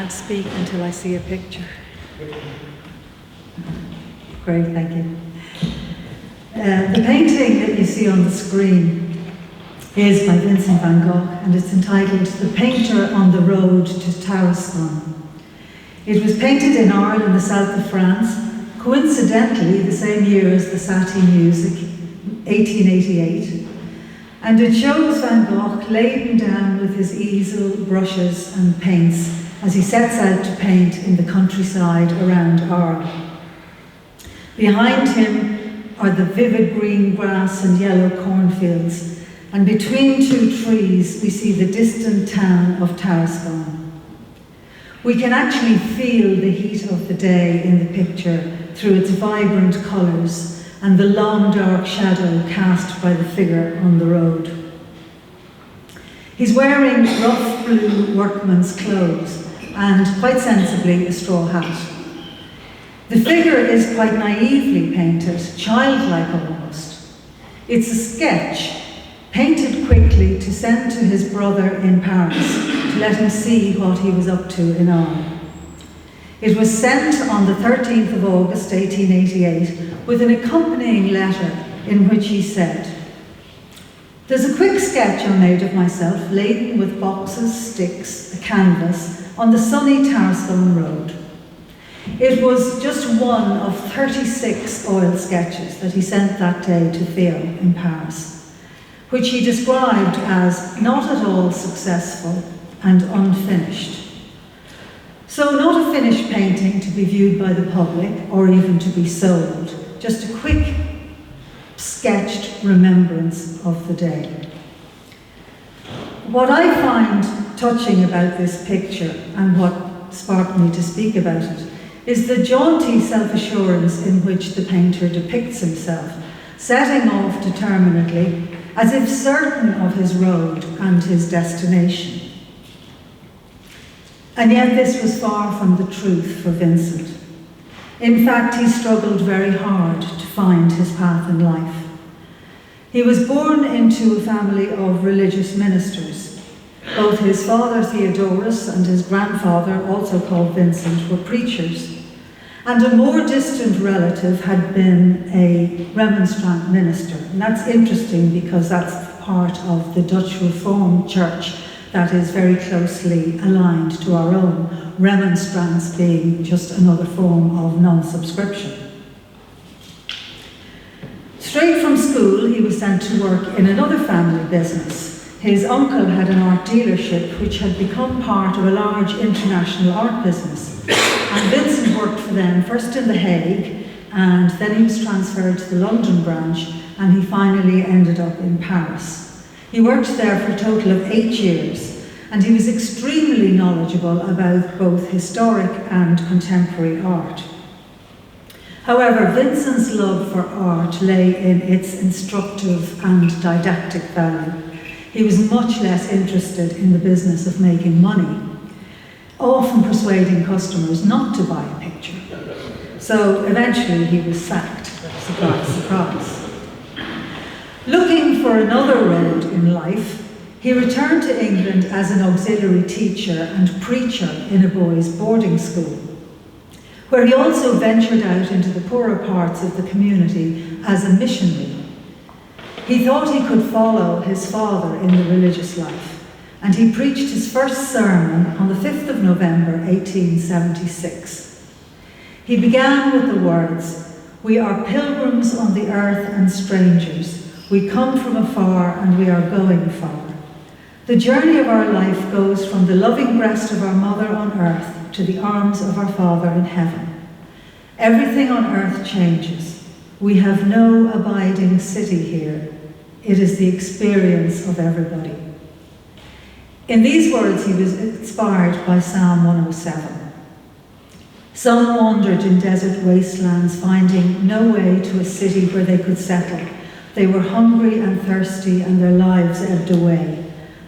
can't speak until I see a picture. Great, thank you. The painting that you see on the screen is by Vincent van Gogh, and it's entitled The Painter on the Road to Tarascon. It was painted in Arles in the south of France, coincidentally the same year as the Satie music, 1888. And it shows Van Gogh laden down with his easel, brushes and paints as he sets out to paint in the countryside around Arles. Behind him are the vivid green grass and yellow cornfields, and between two trees we see the distant town of Tarascon. We can actually feel the heat of the day in the picture through its vibrant colours and the long dark shadow cast by the figure on the road. He's wearing rough blue workman's clothes and, quite sensibly, a straw hat. The figure is quite naively painted, childlike almost. It's a sketch, painted quickly to send to his brother in Paris to let him see what he was up to in Arles. It was sent on the 13th of August 1888 with an accompanying letter in which he said, "There's a quick sketch I made of myself laden with boxes, sticks, a canvas on the sunny Tarascon road." It was just one of 36 oil sketches that he sent that day to Theo in Paris, which he described as not at all successful and unfinished. So not a finished painting to be viewed by the public or even to be sold, just a quick, sketched remembrance of the day. What I find touching about this picture and what sparked me to speak about it is the jaunty self-assurance in which the painter depicts himself, setting off determinedly as if certain of his road and his destination. And yet this was far from the truth for Vincent. In fact, he struggled very hard to find his path in life. He was born into a family of religious ministers. Both his father Theodorus and his grandfather, also called Vincent, were preachers. And a more distant relative had been a remonstrant minister. And that's interesting because that's part of the Dutch Reformed Church that is very closely aligned to our own, remonstrance being just another form of non-subscription. Straight from school, he was sent to work in another family business. His uncle had an art dealership which had become part of a large international art business. And Vincent worked for them first in The Hague, and then he was transferred to the London branch, and he finally ended up in Paris. He worked there for a total of 8 years, and he was extremely knowledgeable about both historic and contemporary art. However, Vincent's love for art lay in its instructive and didactic value. He was much less interested in the business of making money, often persuading customers not to buy a picture. So eventually he was sacked. Surprise, surprise. Looking for another road in life, he returned to England as an auxiliary teacher and preacher in a boys' boarding school, where he also ventured out into the poorer parts of the community as a missionary. He thought he could follow his father in the religious life, and he preached his first sermon on the 5th of November 1876. He began with the words, "We are pilgrims on the earth and strangers. We come from afar and we are going far. The journey of our life goes from the loving breast of our mother on earth to the arms of our Father in heaven. Everything on earth changes. We have no abiding city here. It is the experience of everybody." In these words, he was inspired by Psalm 107. Some wandered in desert wastelands, finding no way to a city where they could settle. They were hungry and thirsty, and their lives ebbed away.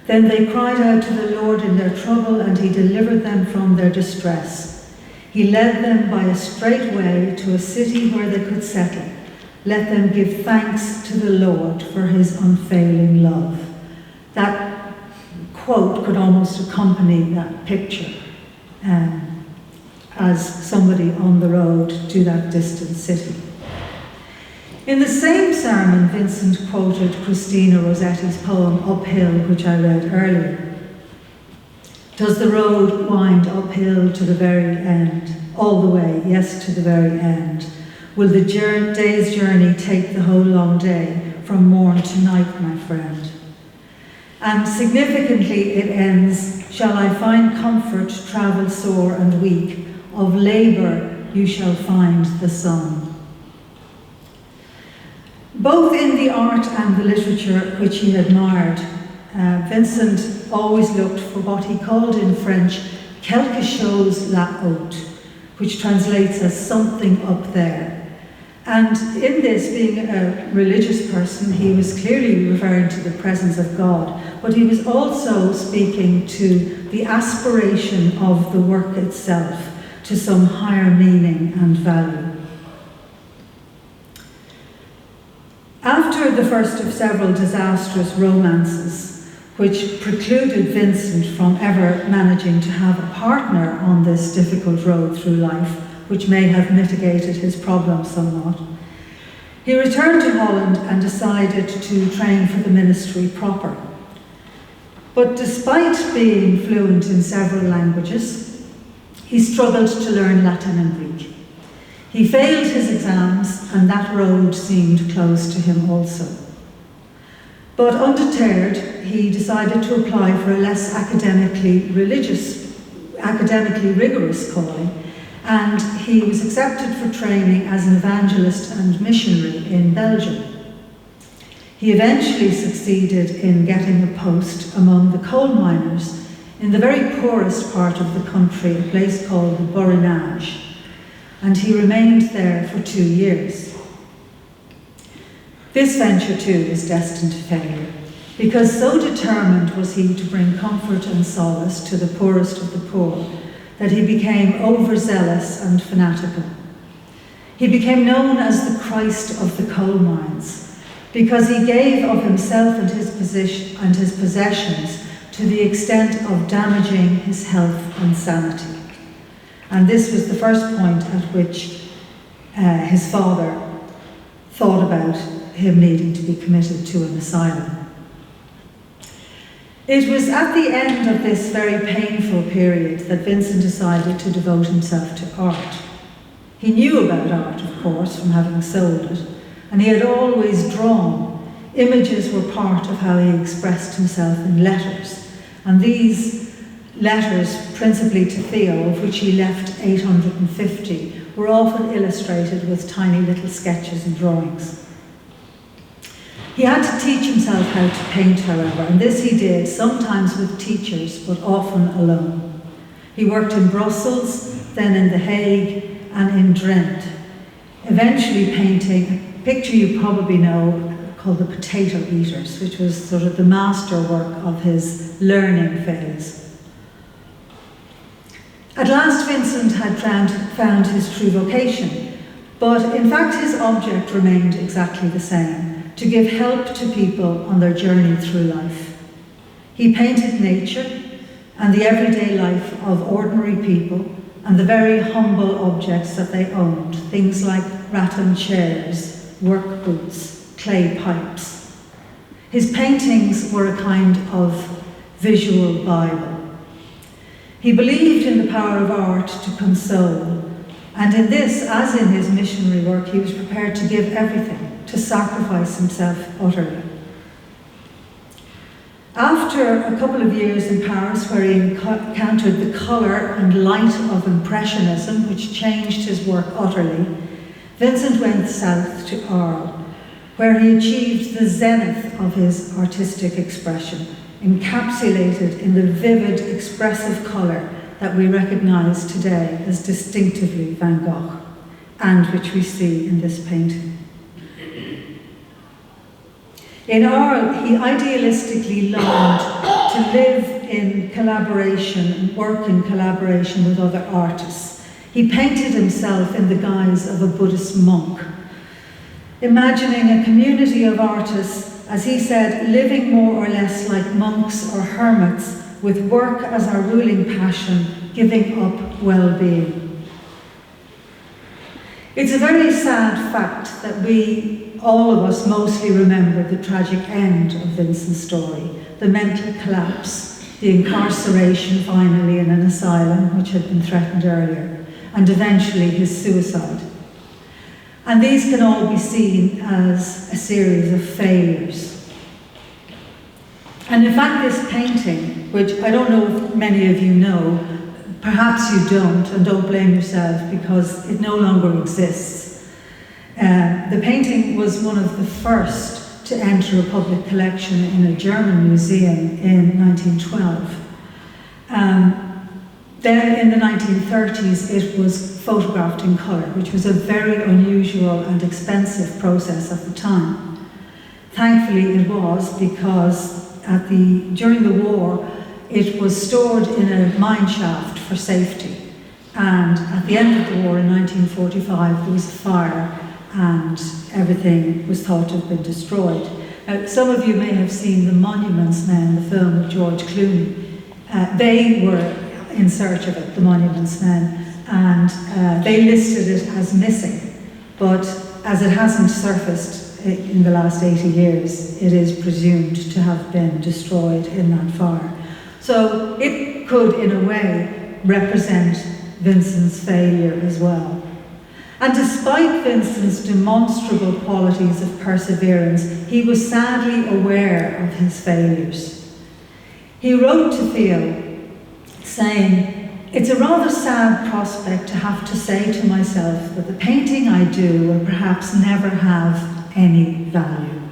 Then they cried out to the Lord in their trouble, and he delivered them from their distress. He led them by a straight way to a city where they could settle. Let them give thanks to the Lord for his unfailing love. That quote could almost accompany that picture. as somebody on the road to that distant city. In the same sermon, Vincent quoted Christina Rossetti's poem Uphill, which I read earlier. Does the road wind uphill to the very end? All the way, yes, to the very end. Will the day's journey take the whole long day, from morn to night, my friend? And significantly it ends, shall I find comfort, travel sore and weak, of labour you shall find the sun. Both in the art and the literature which he admired, Vincent always looked for what he called in French quelque chose là-haut, which translates as something up there. And in this, being a religious person, he was clearly referring to the presence of God, but he was also speaking to the aspiration of the work itself, to some higher meaning and value. After the first of several disastrous romances, which precluded Vincent from ever managing to have a partner on this difficult road through life, which may have mitigated his problems somewhat, he returned to Holland and decided to train for the ministry proper. But despite being fluent in several languages, he struggled to learn Latin and Greek. He failed his exams, and that road seemed closed to him also. But undeterred, he decided to apply for a less academically rigorous calling, and he was accepted for training as an evangelist and missionary in Belgium. He eventually succeeded in getting a post among the coal miners in the very poorest part of the country, a place called the Borinage, and he remained there for 2 years. This venture too was destined to failure, because so determined was he to bring comfort and solace to the poorest of the poor that he became overzealous and fanatical. He became known as the Christ of the coal mines, because he gave of himself and his possessions to the extent of damaging his health and sanity. And this was the first point at which his father thought about him needing to be committed to an asylum. It was at the end of this very painful period that Vincent decided to devote himself to art. He knew about art, of course, from having sold it, and he had always drawn. Images were part of how he expressed himself in letters, and these letters, principally to Theo, of which he left 850, were often illustrated with tiny little sketches and drawings. He had to teach himself how to paint, however, and this he did, sometimes with teachers, but often alone. He worked in Brussels, then in The Hague, and in Drenthe, eventually painting a picture you probably know called The Potato Eaters, which was sort of the masterwork of his learning phase. At last, Vincent had found his true vocation, but in fact his object remained exactly the same: to give help to people on their journey through life. He painted nature and the everyday life of ordinary people and the very humble objects that they owned, things like rattan chairs, work boots, clay pipes. His paintings were a kind of visual Bible. He believed in the power of art to console, and in this, as in his missionary work, he was prepared to give everything, to sacrifice himself utterly. After a couple of years in Paris, where he encountered the colour and light of Impressionism, which changed his work utterly, Vincent went south to Arles, where he achieved the zenith of his artistic expression, encapsulated in the vivid, expressive colour that we recognise today as distinctively Van Gogh, and which we see in this painting. In Arles, he idealistically longed to live in collaboration and work in collaboration with other artists. He painted himself in the guise of a Buddhist monk, imagining a community of artists, as he said, living more or less like monks or hermits, with work as our ruling passion, giving up well-being. It's a very sad fact that all of us mostly remember the tragic end of Vincent's story, the mental collapse, the incarceration finally in an asylum which had been threatened earlier, and eventually his suicide. And these can all be seen as a series of failures. And in fact, this painting, which I don't know if many of you know, perhaps you don't, and don't blame yourself because it no longer exists. The painting was one of the first to enter a public collection in a German museum in 1912. Then in the 1930s it was photographed in colour, which was a very unusual and expensive process at the time. Thankfully it was, because during the war it was stored in a mine shaft for safety, and at the end of the war in 1945 there was a fire and everything was thought to have been destroyed. Some of you may have seen The Monuments Men, the film with George Clooney. They were in search of it, the Monuments Men, and they listed it as missing, but as it hasn't surfaced in the last 80 years, it is presumed to have been destroyed in that fire. So it could, in a way, represent Vincent's failure as well. And despite Vincent's demonstrable qualities of perseverance, he was sadly aware of his failures. He wrote to Theo, saying, "It's a rather sad prospect to have to say to myself that the painting I do will perhaps never have any value."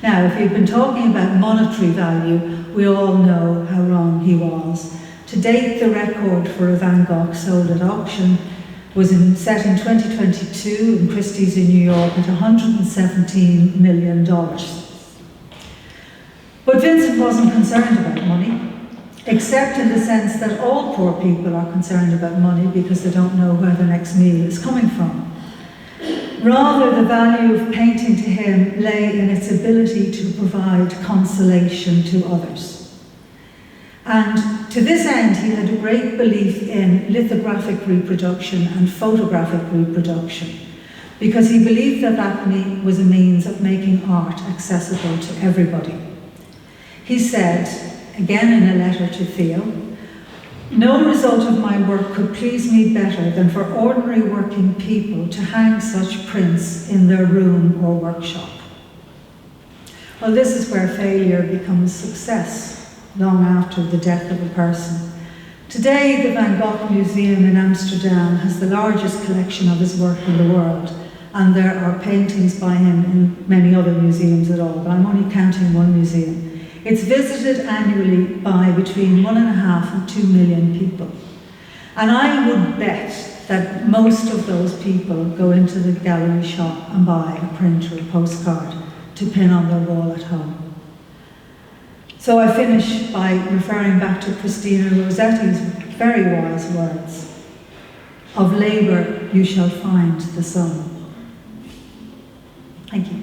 Now, if we've been talking about monetary value, we all know how wrong he was. To date, the record for a Van Gogh sold at auction was set in 2022 in Christie's in New York at $117 million. But Vincent wasn't concerned about money, except in the sense that all poor people are concerned about money because they don't know where the next meal is coming from. Rather, the value of painting to him lay in its ability to provide consolation to others. And to this end, he had a great belief in lithographic reproduction and photographic reproduction, because he believed that that was a means of making art accessible to everybody. He said, again in a letter to Theo, "No result of my work could please me better than for ordinary working people to hang such prints in their room or workshop." Well, this is where failure becomes success, long after the death of a person. Today, the Van Gogh Museum in Amsterdam has the largest collection of his work in the world, and there are paintings by him in many other museums at all, but I'm only counting one museum. It's visited annually by between 1.5 and 2 million people. And I would bet that most of those people go into the gallery shop and buy a print or a postcard to pin on their wall at home. So I finish by referring back to Christina Rossetti's very wise words, "Of labour you shall find the sun." Thank you.